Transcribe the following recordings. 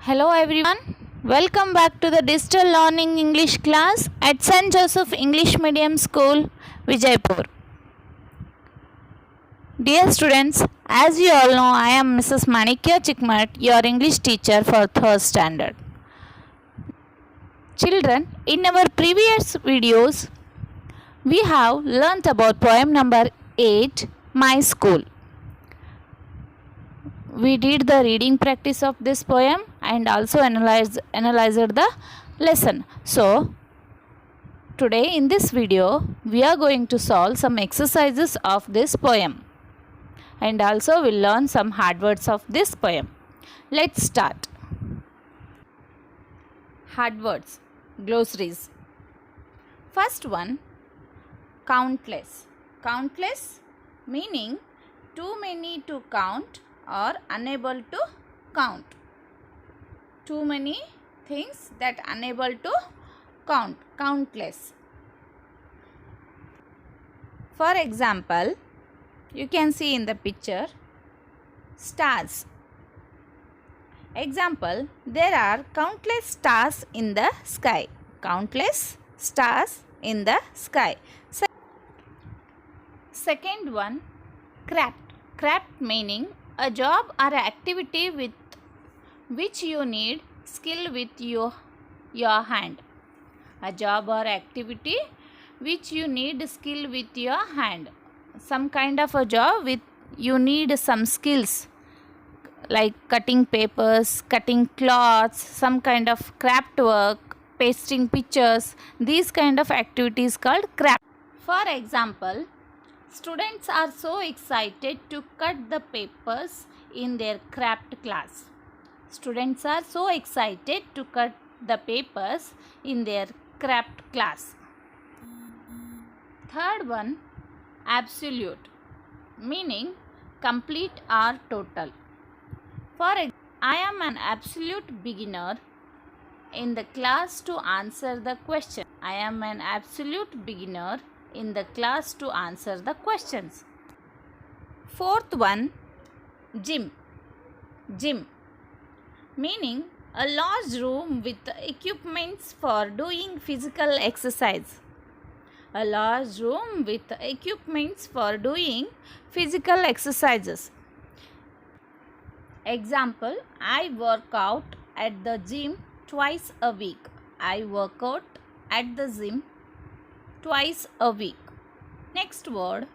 Hello everyone, welcome back to the Digital Learning English class at St. Joseph English Medium School, Vijaypur. Dear students, as you all know, I am Mrs. Manikya Chikmat, your English teacher for 3rd standard. Children, in our previous videos, we have learnt about poem number 8, My School. We did the reading practice of this poem and also analyzed the lesson. So, today in this video, we are going to solve some exercises of this poem. And also we'll learn some hard words of this poem. Let's start. Hard words, glossaries. First one, countless. Countless meaning too many to count or unable to count. Too many things that unable to count. Countless. For example, you can see in the picture stars. Example, there are countless stars in the sky. Countless stars in the sky. Second one, craft. Craft meaning a job or activity with which you need skill with your hand. A job or activity which you need skill with your hand. Some kind of a job with you need some skills like cutting papers, cutting cloths, some kind of craft work, pasting pictures. These kind of activities called craft. For example, students are so excited to cut the papers in their craft class. Students are so excited to cut the papers in their craft class. Third one, absolute, meaning complete or total. For example, I am an absolute beginner in the class to answer the question. I am an absolute beginner in the class to answer the questions. Fourth one, gym. Gym meaning a large room with equipments for doing physical exercise. A large room with equipments for doing physical exercises. Example, I work out at the gym twice a week. I work out at the gym twice a week. Next word,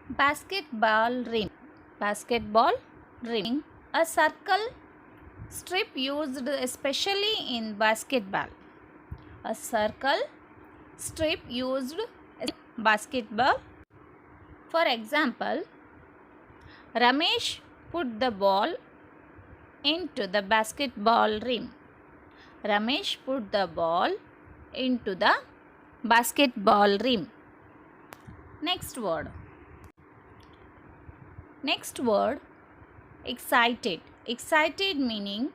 basketball rim. Basketball rim, a circle strip used especially in basketball. A circle strip used in basketball. For example, Ramesh put the ball into the basketball rim. Ramesh put the ball into the basketball rim. Next word. Next word, excited. Excited meaning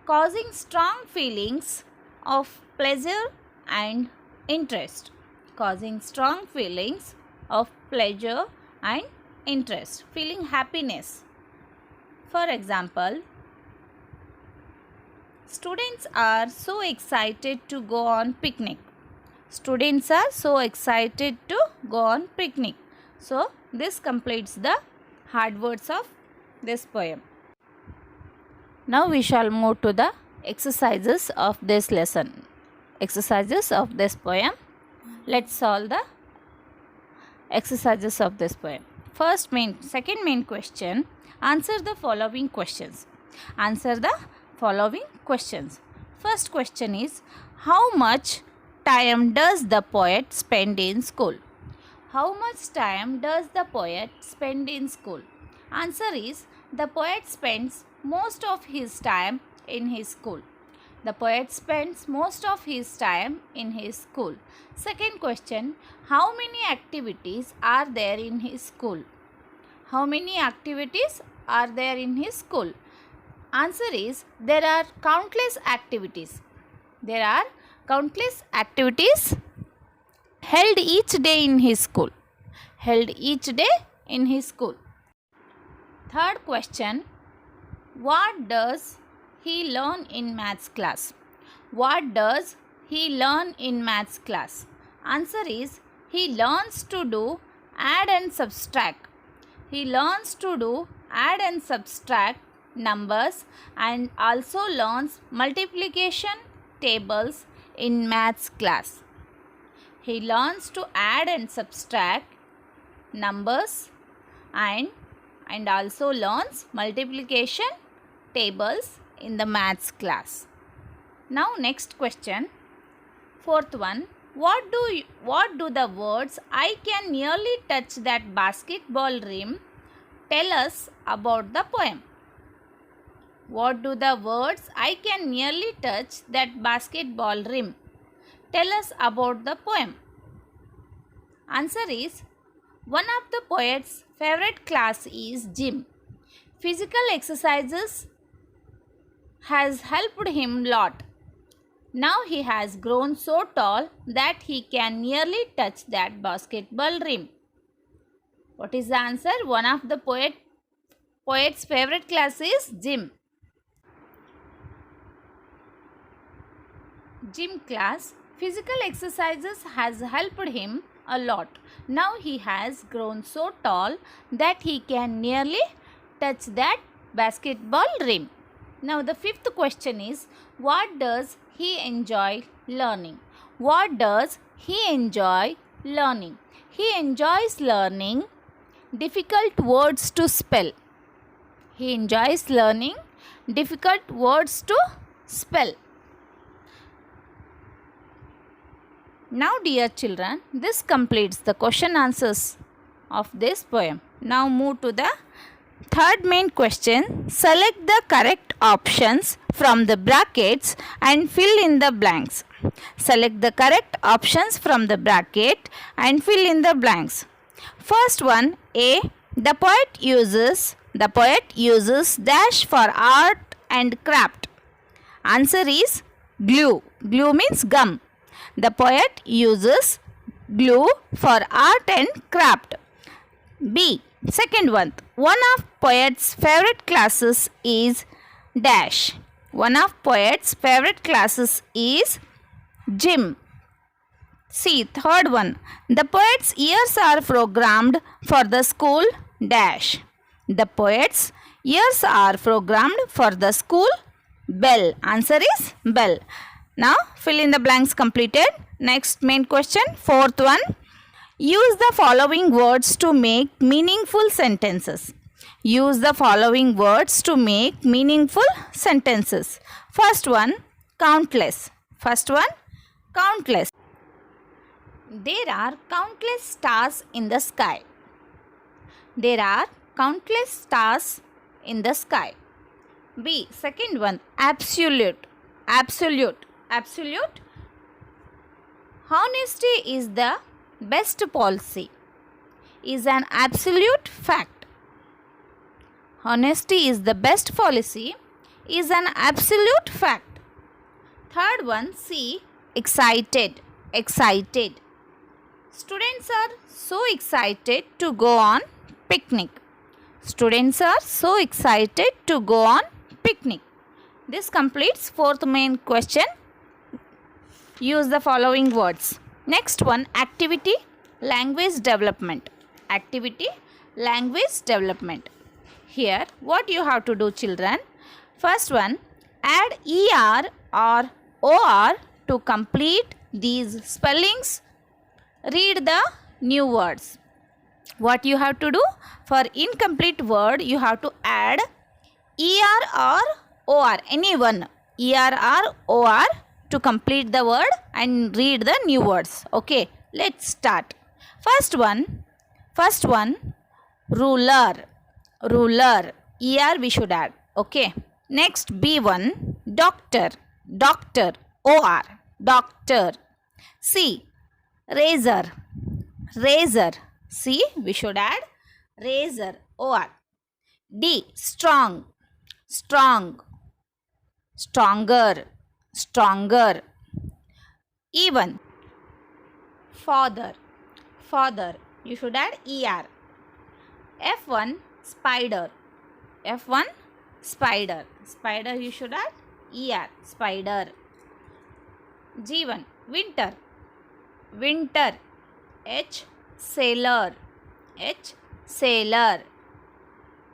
causing strong feelings of pleasure and interest. Causing strong feelings of pleasure and interest. Feeling happiness. For example, students are so excited to go on picnic. Students are so excited to go on picnic. So, this completes the hard words of this poem. Now, we shall move to the exercises of this lesson. Exercises of this poem. Let's solve the exercises of this poem. Second main question. Answer the following questions. Answer the following questions. First question is, how much time does the poet spend in school? How much time does the poet spend in school? Answer is, the poet spends most of his time in his school. The poet spends most of his time in his school. Second question, how many activities are there in his school? How many activities are there in his school? Answer is, there are countless activities. There are countless activities held each day in his school. Held each day in his school. Third question, what does he learn in maths class? What does he learn in maths class? Answer is he learns to do add and subtract. He learns to do add and subtract numbers and also learns multiplication tables in maths class. He learns to add and subtract numbers and also learns multiplication tables in the maths class. Now next question, fourth one. What do the words "I can nearly touch that basketball rim" tell us about the poem? What do the words "I can nearly touch that basketball rim" tell us about the poem? Answer is one of the poet's favorite class is gym. Physical exercises has helped him lot. Now he has grown so tall that he can nearly touch that basketball rim. What is the answer? One of the poet's favorite class is gym. Gym class. Physical exercises has helped him a lot. Now he has grown so tall that he can nearly touch that basketball rim. Now the fifth question is, what does he enjoy learning? What does he enjoy learning? He enjoys learning difficult words to spell. He enjoys learning difficult words to spell. Now dear children, this completes the question answers of this poem. Now move to the third main question. Select the correct options from the brackets and fill in the blanks. Select the correct options from the bracket and fill in the blanks. First one, A. The poet uses dash for art and craft. Answer is glue. Glue means gum. The poet uses glue for art and craft. B. Second one of poet's favorite classes is dash. One of poet's favorite classes is gym. C. Third one, the poet's ears are programmed for the school dash. The poet's ears are programmed for the school bell. Answer is bell. Now fill in the blanks completed. Next main question, fourth one. Use the following words to make meaningful sentences. Use the following words to make meaningful sentences. First one, countless. First one, countless. There are countless stars in the sky. There are countless stars in the sky. B. Second one, absolute. Absolute. Absolute. Honesty is the best policy. Is an absolute fact. Honesty is the best policy is an absolute fact. Third one, C. Excited. Excited. Students are so excited to go on picnic. Students are so excited to go on picnic. This completes fourth main question. Use the following words. Next one, activity, language development. Activity, language development. Here, what you have to do, children? First one, add ER or OR to complete these spellings. Read the new words. What you have to do? For incomplete word, you have to add ER or OR, any one, ER or OR to complete the word and read the new words. Okay, let's start. First one, ruler. Ruler, ER we should add. Okay. Next, B1, doctor. Doctor, OR, doctor. C, razor. Razor, C we should add razor, OR. D, strong. Strong. Stronger. Stronger. Even. Father. Father, you should add ER. F1, spider. F1, spider. Spider you should add er, spider. G1 winter. Winter. H sailor. H sailor.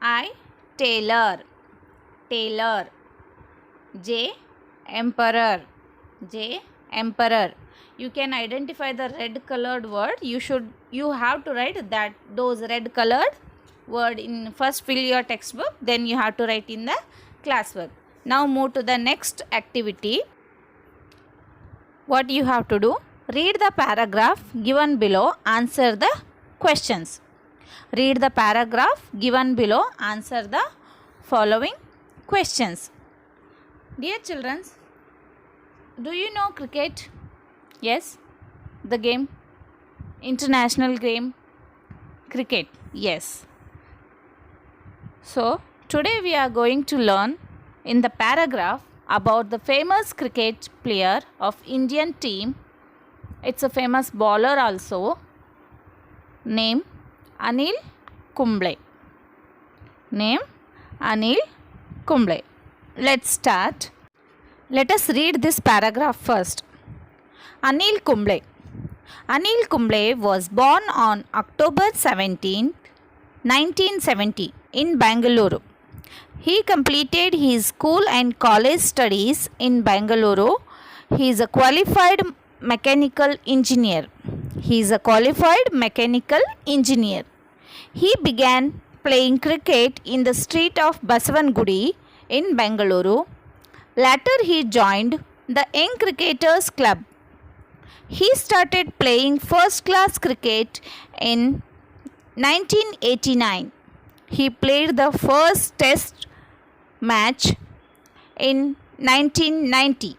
I tailor. Tailor. J emperor. J emperor. You can identify the red colored word. You have to write that those red colored word in first fill your textbook, then you have to write in the classwork. Now move to the next activity. What you have to do? Read the paragraph given below, answer the questions. Read the paragraph given below, answer the following questions. Dear children, do you know cricket? Yes, the game, international game, cricket. Yes. So, today we are going to learn in the paragraph about the famous cricket player of Indian team. It's a famous bowler also. Name Anil Kumble. Name Anil Kumble. Let's start. Let us read this paragraph first. Anil Kumble. Anil Kumble was born on October 17, 1970 in Bangalore. He completed his school and college studies in Bangalore. He is a qualified mechanical engineer. He began playing cricket in the street of Basavangudi in Bangalore. Later he joined the Young Cricketers Club. He started playing first class cricket in 1989. He played the first test match in 1990.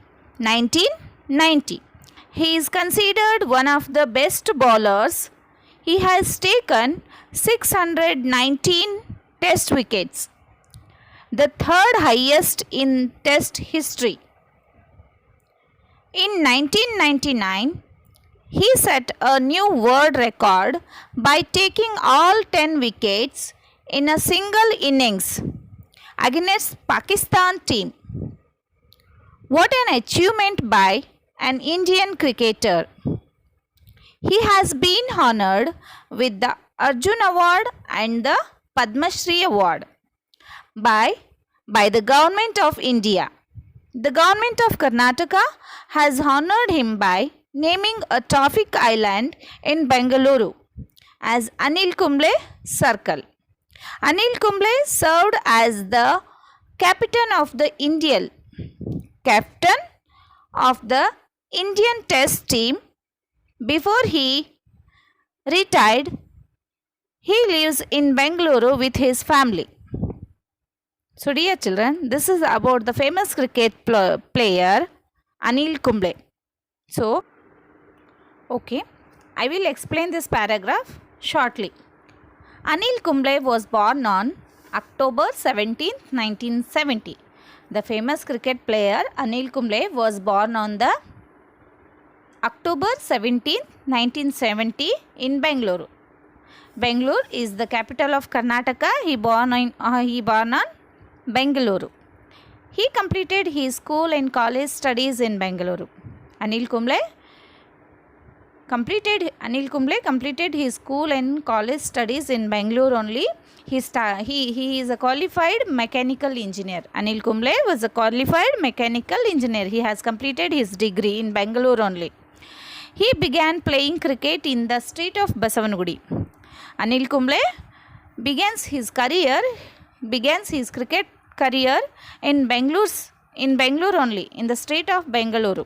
He is considered one of the best bowlers. He has taken 619 test wickets, the third highest in test history. In 1999, he set a new world record by taking all 10 wickets in a single innings against Pakistan team. What an achievement by an Indian cricketer. He has been honored with the Arjun Award and the Padma Shri Award by the Government of India. The Government of Karnataka has honored him by naming a traffic island in Bangalore as Anil Kumble Circle. Anil Kumble served as the captain of the Indian Test team before he retired. He lives in Bangalore with his family. So dear children, this is about the famous cricket player Anil Kumble. So, okay, I will explain this paragraph shortly. Anil Kumble was born on October 17, 1970. The famous cricket player Anil Kumble was born on the October 17, 1970 in Bangalore. Bangalore is the capital of Karnataka. He born on Bangalore. He completed his school and college studies in Bangalore. Anil Kumble completed his school and college studies in Bangalore only. He is a qualified mechanical engineer. Anil Kumble was a qualified mechanical engineer. He has completed his degree in Bangalore only. He began playing cricket in the street of Basavangudi. Anil Kumble begins his cricket career in Bangalore only, in the street of Bangalore.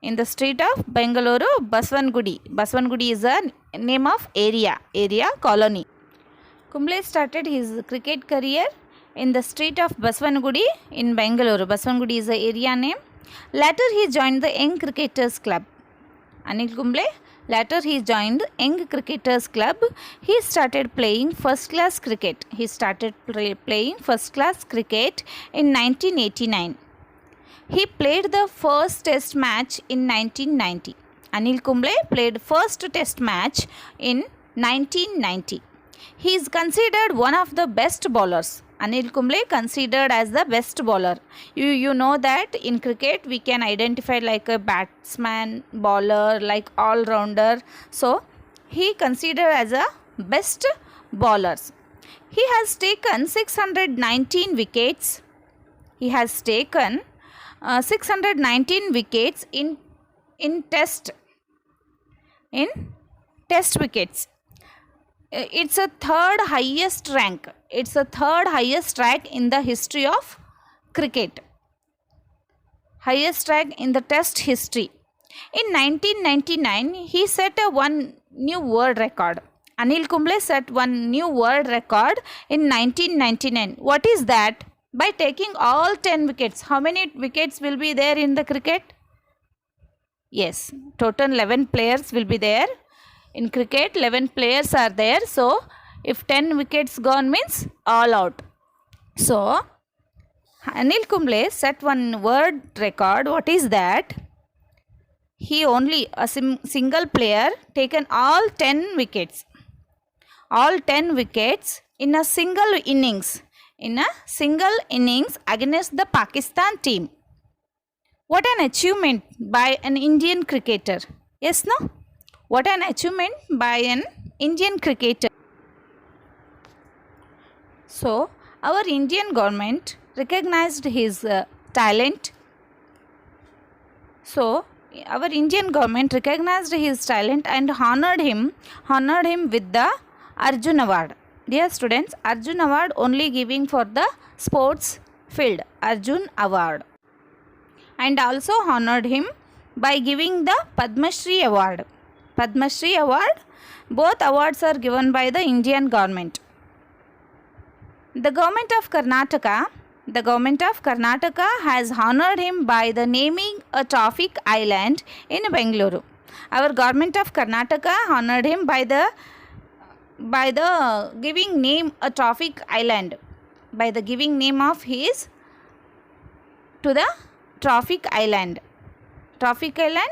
Basavangudi. Basavangudi is a name of area colony. Kumble started his cricket career in the street of Basavangudi in Bangalore. Basavangudi is the area name. Later he joined the Young Cricketers Club. Anil Kumble later he joined Young Cricketers Club. He started playing first class cricket. Playing first class cricket in 1989. He played the first test match in 1990. Anil Kumble played first test match in 1990. He is considered one of the best bowlers. Anil Kumble considered as the best bowler. You know that in cricket we can identify like a batsman, bowler, like all-rounder. So he considered as a best bowlers. He has taken 619 wickets. He has taken 619 wickets in test wickets. It's a third highest rank. It's the third highest rank in the history of cricket. Highest rank in the test history. In 1999, he set one new world record. Anil Kumble set one new world record in 1999. What is that? By taking all 10 wickets. How many wickets will be there in the cricket? Yes, total 11 players will be there. In cricket, 11 players are there. So, if 10 wickets gone means all out. So, Anil Kumble set one world record. What is that? He only, a single player, taken all 10 wickets. All 10 wickets in a single innings. In a single innings against the Pakistan team. What an achievement by an Indian cricketer. Yes, no? What an achievement by an Indian cricketer. So, our Indian government recognized his talent. So, our Indian government recognized his talent and honored him with the Arjun Award. Dear students, Arjun Award only giving for the sports field, Arjun Award. And also honored him by giving the Padma Shri Award. Padma Shri Award, both awards are given by the Indian government. The government of Karnataka has honored him by the naming a traffic island in Bengaluru. Our government of Karnataka honored him by the giving name a traffic island, by the giving name of his to the traffic island. Traffic island.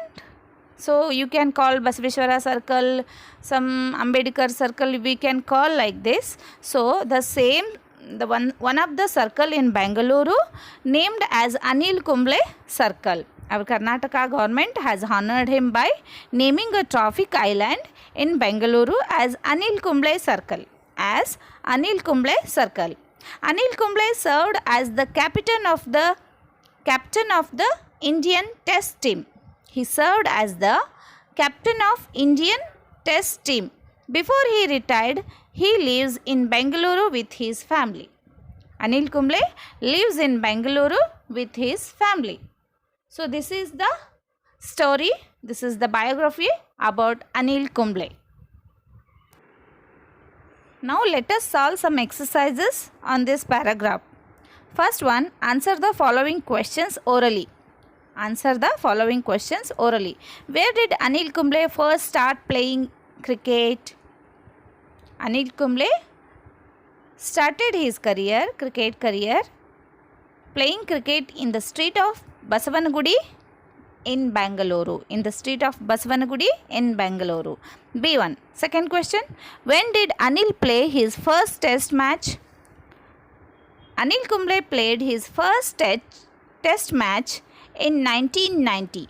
So you can call Basaveshwara Circle, some Ambedkar Circle, we can call like this. So the same, the one of the circle in Bengaluru named as Anil Kumble Circle. Our Karnataka government has honored him by naming a traffic island in Bengaluru as Anil Kumble Circle. As Anil Kumble Circle. Anil Kumble served as the captain of the Indian Test team. He served as the captain of Indian Test team. Before he retired, he lives in Bengaluru with his family. Anil Kumble lives in Bengaluru with his family. So this is the story, this is the biography about Anil Kumble. Now let us solve some exercises on this paragraph. First one, answer the following questions orally. Answer the following questions orally. Where did Anil Kumble first start playing cricket? Anil Kumble started his cricket career, playing cricket in the street of Basavanagudi in Bengaluru. In the street of Basavanagudi in Bengaluru. B1. Second question. When did Anil play his first test match? Anil Kumble played his first test match in 1990.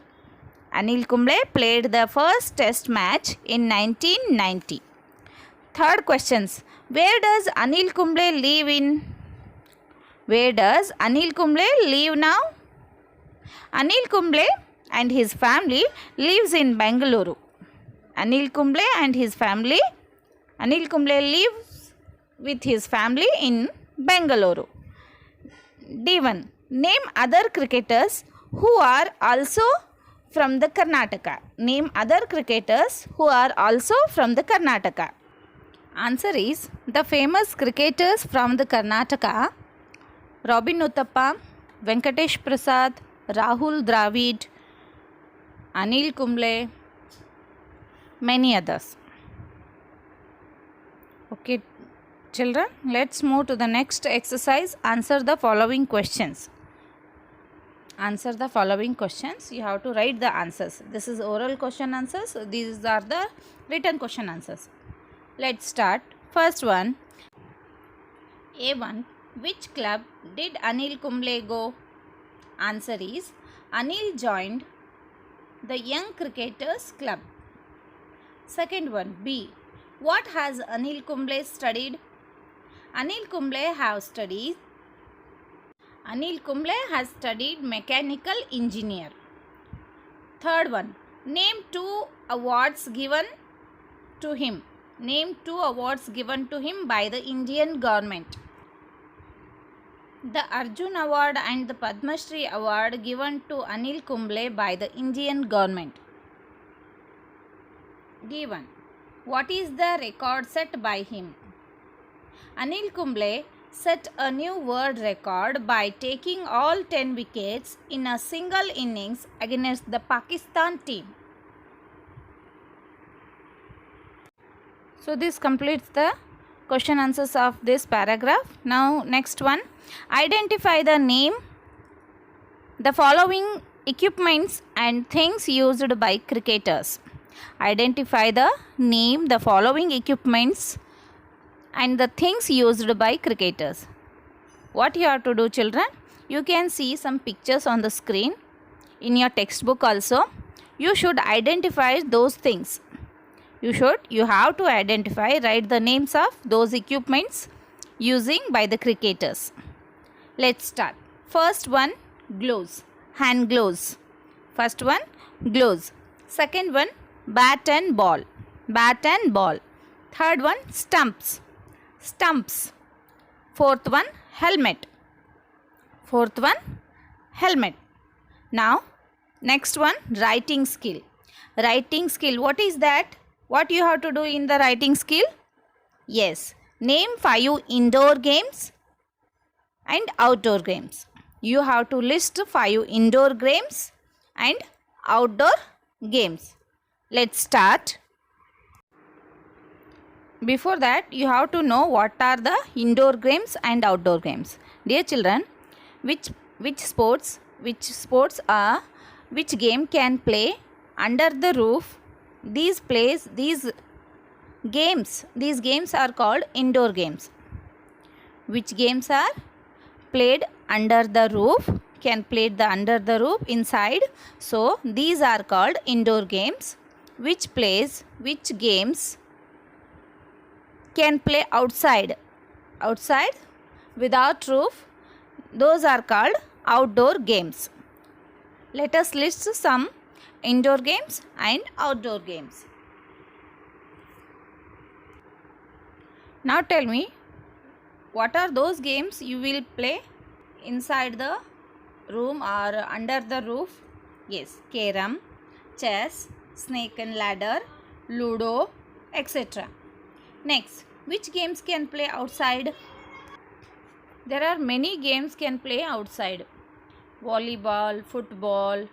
Anil Kumble played the first test match in 1990. Third questions. Where does Anil Kumble live in? Where does Anil Kumble live now? Anil Kumble and his family lives in Bengaluru. Anil Kumble lives with his family in Bengaluru. D1. Name other cricketers who are also from the Karnataka. Name other cricketers who are also from the Karnataka. Answer is the famous cricketers from the Karnataka: Robin Uthappa, Venkatesh Prasad, Rahul Dravid, Anil Kumble, many others. Okay, children, let's move to the next exercise. Answer the following questions. Answer the following questions. You have to write the answers. This is oral question answers. These are the written question answers. Let's start. First one. A1. Which club did Anil Kumble go? Answer is Anil joined the Young Cricketers Club. Second one, B. What has Anil Kumble studied? Anil Kumble has studied mechanical engineer. Third one, name two awards given to him. Name two awards given to him by the Indian government. The Arjun Award and the Padma Shri Award given to Anil Kumble by the Indian government. D1. What is the record set by him? Anil Kumble set a new world record by taking all 10 wickets in a single innings against the Pakistan team. So this completes the question answers of this paragraph. Now next one, identify the following equipments and things used by cricketers. Identify the following equipments and the things used by cricketers. What you have to do, children? You can see some pictures on the screen. In your textbook also, you should identify those things. You have to identify, write the names of those equipments using by the cricketers. Let's start. First one, gloves, hand gloves. First one, gloves. Second one, bat and ball. Third one, stumps. Fourth one, helmet. Now, next one, writing skill. What is that? What you have to do in the writing skill? Yes, name 5 indoor games and outdoor games. You have to list 5 indoor games and outdoor games. Let's start. Before that, you have to know what are the indoor games and outdoor games. Dear children, which game can play under the roof? These games are called indoor games. Which games are played under the roof? Can play under the roof inside. So these are called indoor games. Which games can play outside without roof? Those are called outdoor games. Let us list some indoor games and outdoor games. Now tell me, what are those games you will play inside the room or under the roof? Yes, carom, chess, snake and ladder, ludo, etc. Next, which games can play outside? There are many games can play outside. Volleyball, football,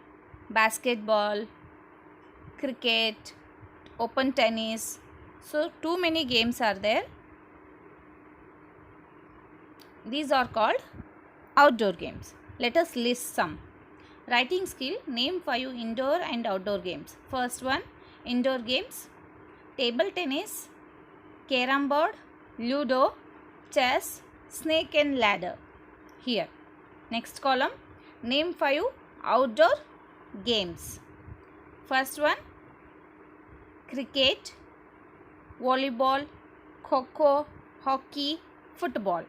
basketball, cricket, open tennis. So too many games are there. These are called outdoor games. Let us list some. Writing skill, name 5 indoor and outdoor games. First one, indoor games, table tennis, carom board, ludo, chess, snake and ladder. Here. Next column, name 5 outdoor games. First one, cricket, volleyball, kho-kho, hockey, football.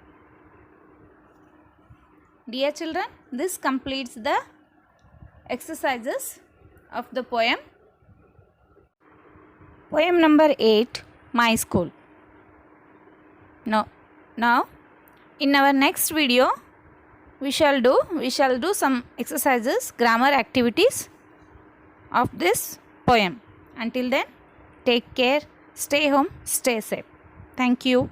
Dear children, this completes the exercises of the poem. Poem number 8, My School. Now, in our next video, we shall do some exercises, grammar activities of this poem. Until then, take care, stay home, stay safe. Thank you.